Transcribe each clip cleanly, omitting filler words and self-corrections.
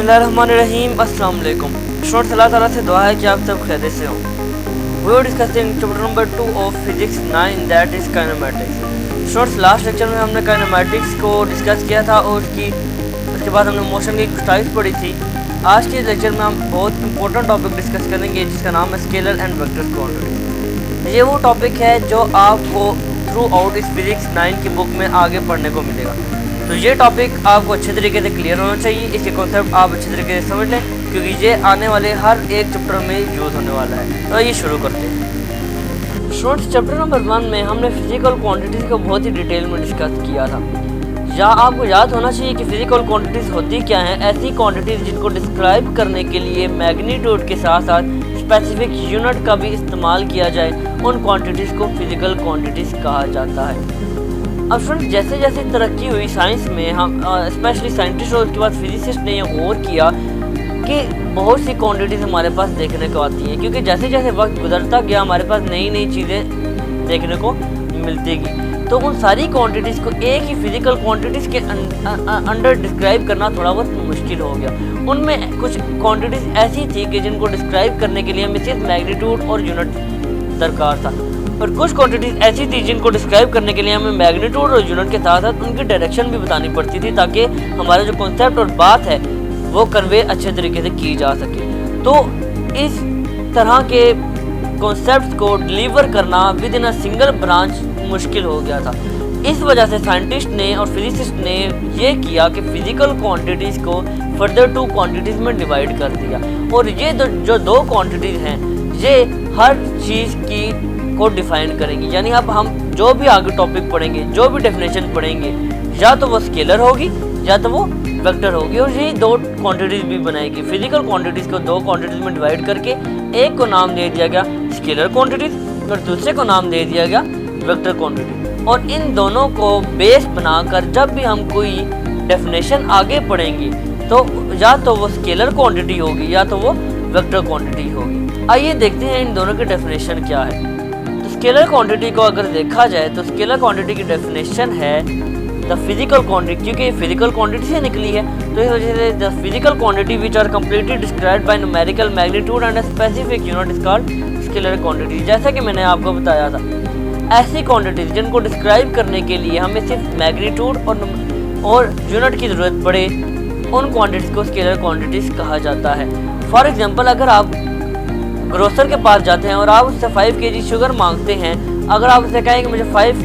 बिस्मिल्लाहिर्रहमानिर्रहीम। अस्सलाम वालेकुम। स्टूडेंट्स, अल्लाह ताला से दुआ है कि आप सब खैरियत से हों। We are discussing chapter number 2 of physics 9 that is kinematics. Students, last lecture में हमने काइनेमैटिक्स को डिस्कस किया था और उसके बाद हमने मोशन की कुछ टाइप्स पढ़ी थी। आज के लेक्चर में हम बहुत इंपॉर्टेंट टॉपिक डिस्कस करेंगे जिसका नाम है स्केलर एंड वेक्टर क्वांटिटीज। ये वो टॉपिक है जो आपको थ्रू आउट इस फिजिक्स 9 की बुक में आगे पढ़ने को मिलेगा। तो ये टॉपिक आपको अच्छे तरीके से क्लियर होना चाहिए, इसके कॉन्सेप्ट आप अच्छे तरीके से समझ लें क्योंकि ये आने वाले हर एक चैप्टर में यूज़ होने वाला है। तो ये शुरू करते हैं। स्टूडेंट्स, चैप्टर नंबर 1 में हमने फिजिकल क्वांटिटीज़ को बहुत ही डिटेल में डिस्कस किया था। या आपको याद होना चाहिए कि फिजिकल क्वांटिटीज़ होती क्या हैं। ऐसी क्वांटिटीज़ जिनको डिस्क्राइब करने के लिए मैग्नीट्यूड के साथ साथ स्पेसिफिक यूनिट का भी इस्तेमाल किया जाए, उन क्वांटिटीज़ को फिजिकल क्वांटिटीज़ कहा जाता है। अब फ्रेंड्स, जैसे जैसे तरक्की हुई साइंस में, हम स्पेशली साइंटिस्ट और उसके बाद फिजिसिस्ट ने ये और किया कि बहुत सी क्वांटिटीज़ हमारे पास देखने को आती हैं, क्योंकि जैसे जैसे वक्त गुजरता गया हमारे पास नई नई चीज़ें देखने को मिलती गई। तो उन सारी क्वांटिटीज़ को एक ही फिजिकल क्वांटिटीज़ के अंडर डिस्क्राइब करना थोड़ा बहुत मुश्किल हो गया। उनमें कुछ क्वांटिटीज़ ऐसी थी कि जिनको डिस्क्राइब करने के लिए हमें सिर्फ मैग्नीट्यूड और यूनिट दरकार था, और कुछ क्वांटिटीज़ ऐसी थी जिनको डिस्क्राइब करने के लिए हमें मैग्नीट्यूड और यूनिट के साथ साथ उनकी डायरेक्शन भी बतानी पड़ती थी ताकि हमारा जो कॉन्सेप्ट और बात है वो कन्वे अच्छे तरीके से की जा सके। तो इस तरह के कॉन्सेप्ट्स को डिलीवर करना with in a single branch मुश्किल हो गया था। इस वजह से साइंटिस्ट ने और फिजिसिस्ट ने ये किया कि फिजिकल क्वांटिटीज़ को फर्दर 2 क्वांटिटीज़ में डिवाइड कर दिया, और ये जो 2 क्वांटिटीज़ हैं ये हर चीज़ की को डिफाइन करेंगी। यानी अब हम जो भी आगे टॉपिक पढ़ेंगे, जो भी डेफिनेशन पढ़ेंगे, या तो वो स्केलर होगी या तो वो वेक्टर होगी, और यही 2 क्वांटिटीज़ भी बनाएगी। फिजिकल क्वांटिटीज़ को 2 क्वांटिटीज़ में डिवाइड करके एक को नाम दे दिया गया स्केलर क्वांटिटीज़ और दूसरे को नाम दे दिया गया वेक्टर क्वांटिटी। और इन दोनों को बेस बनाकर जब भी हम कोई डेफिनेशन आगे पढ़ेंगे तो या तो वो स्केलर क्वांटिटी होगी या तो वो वेक्टर क्वांटिटी होगी। आइए देखते हैं इन दोनों की डेफिनेशन क्या है। स्केलर क्वांटिटी को अगर देखा जाए तो स्केलर क्वांटिटी की डेफिनेशन है द फिजिकल क्वांटिटी, क्योंकि ये फिजिकल क्वांटिटी से निकली है तो इस वजह से the physical quantity which are completely described by numerical magnitude and specific unit is called scalar quantity. जैसा कि मैंने आपको बताया था, ऐसी क्वांटिटीज जिनको डिस्क्राइब करने के लिए हमें सिर्फ मैग्नीट्यूड और यूनिट की ज़रूरत पड़े, उन क्वांटिटीज़ को स्केलर क्वांटिटीज़ कहा जाता है। फॉर एग्जाम्पल, अगर आप ग्रोसर के पास जाते हैं और आप उससे 5 kg शुगर मांगते हैं, अगर आप उससे कहें कि मुझे 5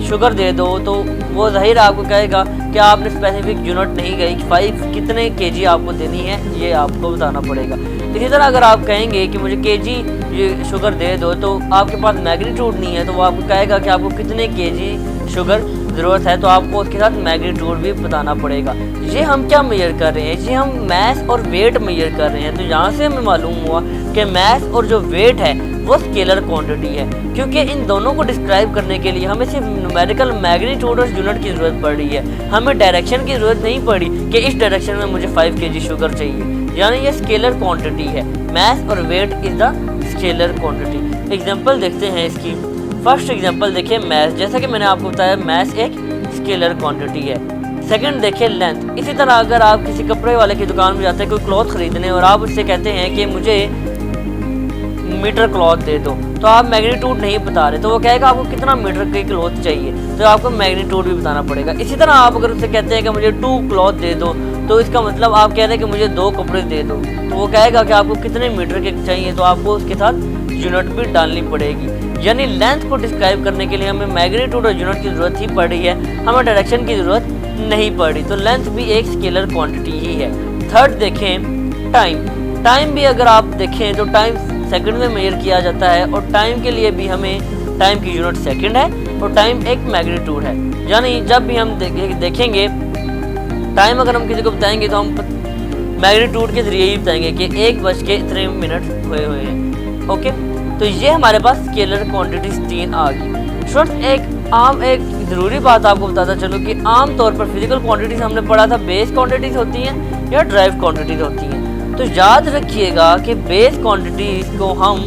शुगर दे दो, तो वो जाहिर आपको कहेगा कि आपने स्पेसिफिक यूनिट नहीं गई, 5 कितने kg आपको देनी है ये आपको बताना पड़ेगा। इसी तरह अगर आप कहेंगे कि मुझे kg ये शुगर दे दो, तो आपके पास मैग्नीट्यूड नहीं है, तो वो आपको कहेगा कि आपको कितने kg शुगर ज़रूरत है, तो आपको उसके साथ मैग्नीट्यूड भी बताना पड़ेगा। ये हम क्या मेजर कर रहे हैं, ये हम मैस और वेट मेजर कर रहे हैं। तो यहाँ से हमें मालूम हुआ कि मैस और जो वेट है वो स्केलर क्वांटिटी है, क्योंकि इन दोनों को डिस्क्राइब करने के लिए हमें सिर्फ न्यूमेरिकल मैग्नीट्यूड और यूनिट की ज़रूरत पड़ रही है, हमें डायरेक्शन की ज़रूरत नहीं पड़ी कि इस डायरेक्शन में मुझे 5 kg शुगर चाहिए। यानी ये स्केलर क्वांटिटी है। मैस और weight is the scalar quantity. Example देखते हैं इसकी। फर्स्ट एग्जांपल देखिए मैस। जैसा कि मैंने आपको बताया, मैस एक स्केलर क्वांटिटी है। सेकंड देखिए लेंथ। इसी तरह अगर आप किसी कपड़े वाले की दुकान में जाते हैं कोई क्लॉथ खरीदने और आप उससे कहते हैं कि मुझे मीटर क्लॉथ दे दो, तो आप मैग्नीट्यूड नहीं बता रहे, तो वो कहेगा आपको कितना मीटर की क्लॉथ चाहिए, तो आपको मैग्नीट्यूड भी बताना पड़ेगा। इसी तरह आप अगर उससे कहते हैं कि मुझे 2 क्लॉथ दे दो, तो इसका मतलब आप कह रहे हैं कि मुझे 2 कपड़े दे दो, तो वो कहेगा कि आपको कितने मीटर के चाहिए, तो आपको उसके साथ यूनिट भी डालनी पड़ेगी। यानी लेंथ को डिस्क्राइब करने के लिए हमें मैग्नीट्यूड और यूनिट की ज़रूरत ही पड़ रही है, हमें डायरेक्शन की ज़रूरत नहीं पड़ रही, तो लेंथ भी एक स्केलर क्वांटिटी ही है। थर्ड देखें टाइम। टाइम भी अगर आप देखें तो टाइम सेकंड में मेजर किया जाता है, और टाइम के लिए भी हमें टाइम की यूनिट सेकंड है और टाइम एक मैग्नीट्यूड है। यानी जब भी हम देखेंगे टाइम, अगर हम किसी को बताएंगे तो हम मैग्नीट्यूड के ज़रिए ही बताएंगे कि 1:03 हुए हैं। ओके, तो ये हमारे पास स्केलर क्वांटिटीज 3 आ गई। स्टूडेंट्स, एक ज़रूरी बात आपको बताता चलो कि आम तौर पर फिजिकल क्वांटिटीज हमने पढ़ा था बेस क्वांटिटीज होती हैं या ड्राइव क्वांटिटीज होती हैं। तो याद रखिएगा कि बेस क्वांटिटीज को हम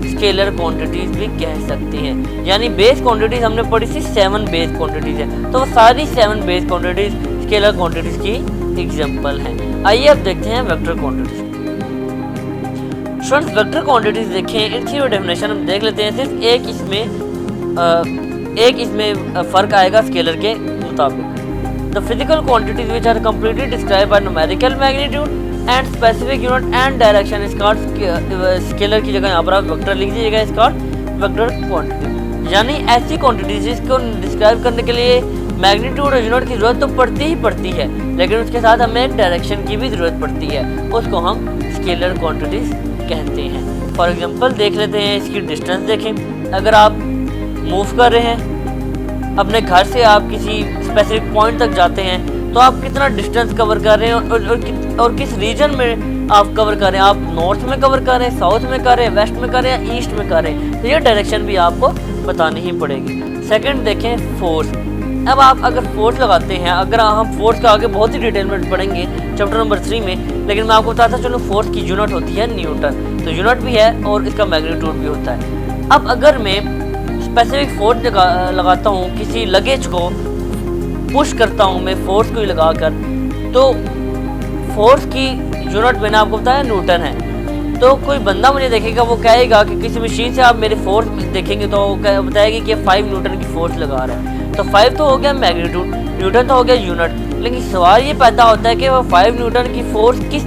स्केलर क्वांटिटीज भी कह सकते हैं। यानी बेस क्वांटिटीज हमने पढ़ी थी 7 बेस क्वांटिटीज है, तो वो सारी 7 बेस क्वांटिटीज स्केलर क्वांटिटीज की एग्जाम्पल हैं। आइए अब देखते हैं vector quantities. Students vector quantities देखें, इनकी डेफिनेशन हम देख लेते हैं। सिर्फ एक इसमें फ़र्क आएगा स्केलर के मुताबिक। The physical quantities which are completely describe by numerical magnitude and specific unit and direction is called scalar की जगह यहाँ पर आप वेक्टर लिख दीजिएगा, इज कॉल्ड वेक्टर क्वांटिटी। यानी ऐसी क्वांटिटीज जिसको डिस्क्राइब करने के लिए मैग्नीट्यूड और यूनिट की ज़रूरत तो पड़ती ही पड़ती है, लेकिन उसके साथ हमें एक डायरेक्शन की भी ज़रूरत पड़ती है, उसको हम स्केलर क्वांटिटीज कहते हैं। फॉर एग्जांपल देख लेते हैं, इसकी डिस्टेंस देखें। अगर आप मूव कर रहे हैं अपने घर से, आप किसी स्पेसिफिक पॉइंट तक जाते हैं, तो आप कितना डिस्टेंस कवर कर रहे हैं और किस रीजन में आप कवर कर रहे हैं। आप नॉर्थ में कवर कर रहे हैं, साउथ में कर रहे हैं, वेस्ट में कर रहे हैं या ईस्ट में कर रहे हैं, तो ये डायरेक्शन भी आपको बतानी ही पड़ेगी। सेकेंड देखें फोर्स। अब आप अगर फोर्स लगाते हैं, अगर हम फोर्स का आगे बहुत ही डिटेल में पढ़ेंगे चैप्टर नंबर 3 में, लेकिन मैं आपको बताता चलूँ फोर्स की यूनिट होती है न्यूटन। तो यूनिट भी है और इसका मैग्नीट्यूड भी होता है। अब अगर मैं स्पेसिफिक फोर्स लगाता हूँ, किसी लगेज को पुश करता हूँ मैं फोर्स को ही लगाकर, तो फोर्स की यूनिट मैंने आपको बताया न्यूटन है। तो कोई बंदा मुझे देखेगा, वो कहेगा कि किसी मशीन से आप मेरे फोर्स देखेंगे तो बताएगी कि 5 न्यूटन की फोर्स लगा रहा है। तो 5 तो हो गया मैग्नीट्यूड, न्यूटन तो हो गया यूनिट, लेकिन सवाल ये पैदा होता है कि वो 5 न्यूटन की फोर्स किस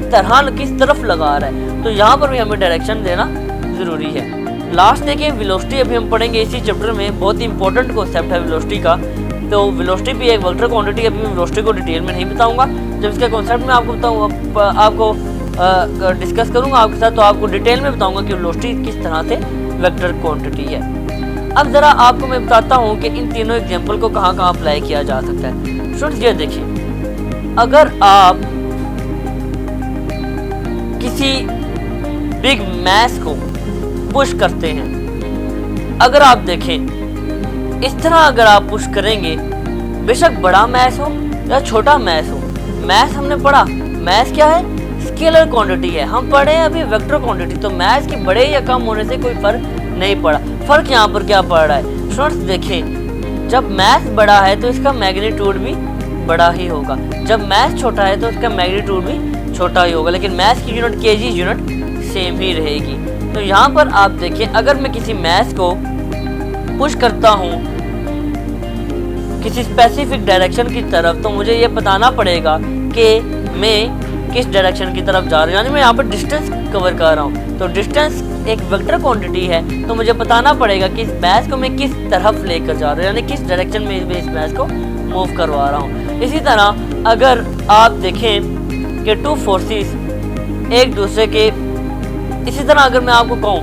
तरफ लगा रहा है। तो यहाँ पर भी हमें डायरेक्शन देना ज़रूरी है। लास्ट देखिए वेलोसिटी, अभी हम पढ़ेंगे इसी चैप्टर में, बहुत ही इंपॉर्टेंट कॉन्सेप्ट है वेलोसिटी का। तो वेलोसिटी भी एक वेक्टर क्वांटिटी है। अभी मैं वेलोसिटी को डिटेल में नहीं बताऊंगा, जब इसका कॉन्सेप्ट मैं आपको बताऊंगा, आपको डिस्कस करूंगा आपके साथ, तो आपको डिटेल में बताऊंगा कि वेलोसिटी किस तरह से वेक्टर क्वांटिटी है। अब ज़रा आपको मैं बताता हूँ कि इन तीनों एग्जाम्पल को कहाँ कहाँ अप्लाई किया जा सकता है। स्टूडेंट्स ये देखिए, अगर आप किसी बिग मैस को पुश करते हैं, अगर आप देखें इस तरह अगर आप पुश करेंगे, बेशक बड़ा मैस हो या छोटा मैस हो, मैस हमने पढ़ा, मैस क्या है, स्केलर क्वांटिटी है। हम पढ़े हैं अभी वेक्टर क्वांटिटी, तो मैस के बड़े या कम होने से कोई फर्क नहीं पड़ा। फर्क यहाँ पर क्या पड़ रहा है स्टूडेंट्स, देखें जब मैस बड़ा है तो इसका मैग्नीट्यूड भी बड़ा ही होगा, जब मैस छोटा है तो इसका मैग्नीट्यूड भी छोटा ही होगा, लेकिन मैस की यूनिट केजी यूनिट सेम ही रहेगी। तो यहाँ पर आप देखिए, अगर मैं किसी मैस को पुश करता हूँ किसी स्पेसिफिक डायरेक्शन की तरफ, तो मुझे ये बताना पड़ेगा कि मैं किस डायरेक्शन की तरफ जा रहा हूँ, यानी मैं यहाँ पर डिस्टेंस कवर कर रहा हूँ। तो डिस्टेंस एक वेक्टर क्वांटिटी है, तो मुझे बताना पड़ेगा कि इस मैस को मैं किस तरफ लेकर जा रहा हूँ, यानी किस डायरेक्शन में मैं इस मैस को मूव करवा रहा हूँ। इसी तरह अगर आप देखें कि 2 फोर्सेस एक दूसरे के, इसी तरह अगर मैं आपको कहूँ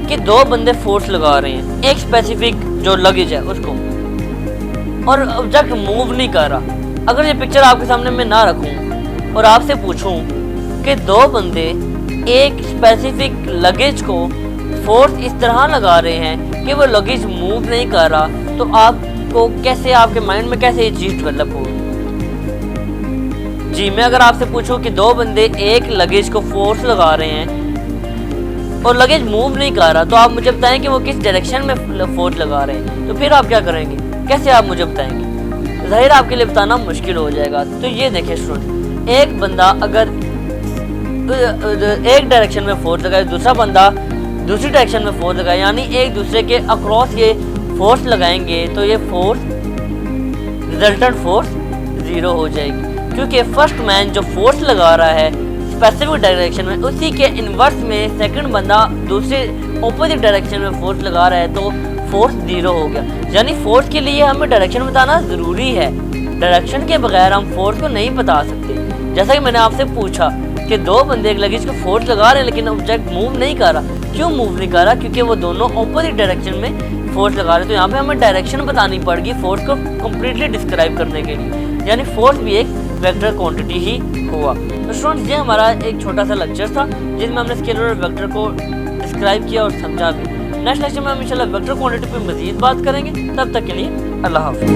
कि 2 बंदे फोर्स लगा रहे हैं एक स्पेसिफिक जो लगेज है उसको, और ऑब्जेक्ट मूव नहीं कर रहा, अगर ये पिक्चर आपके सामने मैं ना रखूँ और आपसे पूछूं कि 2 बंदे एक स्पेसिफिक लगेज को फोर्स इस तरह लगा रहे हैं कि वो लगेज मूव नहीं कर रहा, तो आपको कैसे, आपके माइंड में कैसे ये चीज़ डेवलप होगी। जी मैं अगर आपसे पूछूं कि 2 बंदे एक लगेज को फोर्स लगा रहे हैं और लगेज मूव नहीं कर रहा, तो आप मुझे बताएं कि वो किस डायरेक्शन में फोर्स लगा रहे हैं, तो फिर आप क्या करेंगे, कैसे आप मुझे बताएंगे? जाहिर आपके लिए बताना मुश्किल हो जाएगा। तो ये देखें स्टूडेंट, एक बंदा अगर एक डायरेक्शन में फोर्स लगाए, दूसरा बंदा दूसरी डायरेक्शन में फोर्स लगाए, यानी एक दूसरे के अक्रॉस ये फोर्स लगाएंगे, तो ये फोर्स रिजल्टेंट फोर्स 0 हो जाएगी, क्योंकि फर्स्ट मैन जो फोर्स लगा रहा है स्पेसिफिक डायरेक्शन में, उसी के इन्वर्स में सेकंड बंदा दूसरे ऑपोजिट डायरेक्शन में फोर्स लगा रहा है, तो फोर्स 0 हो गया। यानी फोर्स के लिए हमें डायरेक्शन बताना ज़रूरी है, डायरेक्शन के बगैर हम फोर्स को नहीं बता सकते। जैसा कि मैंने आपसे पूछा कि 2 बंदे एक लगेज को फोर्स लगा रहे हैं, लेकिन ऑब्जेक्ट मूव नहीं कर रहा, क्यों मूव नहीं कर रहा, क्योंकि वो दोनों ऑपोजिट डायरेक्शन में फोर्स लगा रहे हैं। तो यहाँ पे हमें डायरेक्शन बतानी पड़ेगी फोर्स को कम्प्लीटली डिस्क्राइब करने के लिए, यानी फोर्स भी एक वेक्टर क्वांटिटी ही हुआ। तो स्टूडेंट्स ये हमारा एक छोटा सा लेक्चर था जिसमें हमने स्केलर और वेक्टर को डिस्क्राइब किया और समझा भी। नेक्स्ट लेक्चर में हम इंशाल्लाह वेक्टर क्वांटिटी पे मजीद बात करेंगे। तब तक के लिए अल्लाह हाफ़िज़।